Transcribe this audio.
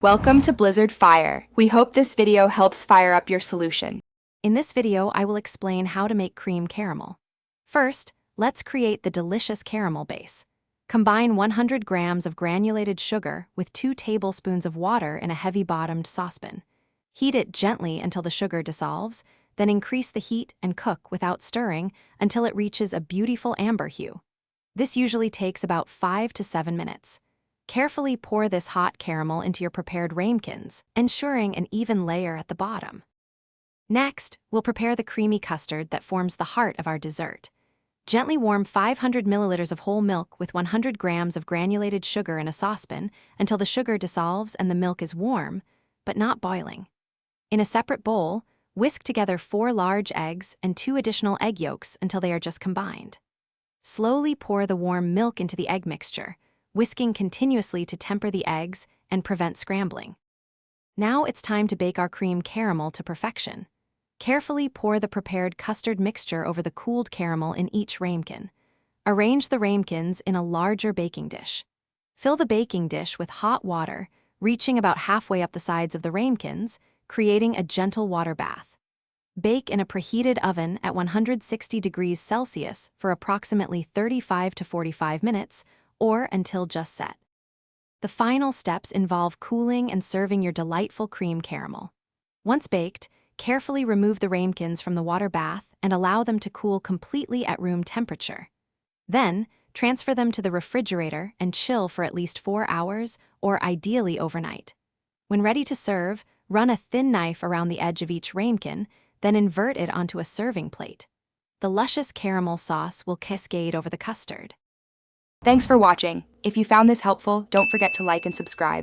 Welcome to Blizzard Fire. We hope this video helps fire up your solution. In this video, I will explain how to make cream caramel. First, let's create the delicious caramel base. Combine 100 grams of granulated sugar with 2 tablespoons of water in a heavy-bottomed saucepan. Heat it gently until the sugar dissolves, then increase the heat and cook without stirring until it reaches a beautiful amber hue. This usually takes about 5 to 7 minutes. Carefully pour this hot caramel into your prepared ramekins, ensuring an even layer at the bottom. Next, we'll prepare the creamy custard that forms the heart of our dessert. Gently warm 500 milliliters of whole milk with 100 grams of granulated sugar in a saucepan until the sugar dissolves and the milk is warm, but not boiling. In a separate bowl, whisk together 4 large eggs and 2 additional egg yolks until they are just combined. Slowly pour the warm milk into the egg mixture, whisking continuously to temper the eggs and prevent scrambling. Now it's time to bake our cream caramel to perfection. Carefully pour the prepared custard mixture over the cooled caramel in each ramekin. Arrange the ramekins in a larger baking dish. Fill the baking dish with hot water, reaching about halfway up the sides of the ramekins, creating a gentle water bath. Bake in a preheated oven at 160 degrees Celsius for approximately 35 to 45 minutes, or until just set. The final steps involve cooling and serving your delightful cream caramel. Once baked, carefully remove the ramekins from the water bath and allow them to cool completely at room temperature. Then, transfer them to the refrigerator and chill for at least 4 hours, or ideally overnight. When ready to serve, run a thin knife around the edge of each ramekin, then invert it onto a serving plate. The luscious caramel sauce will cascade over the custard. Thanks for watching. If you found this helpful, don't forget to like and subscribe.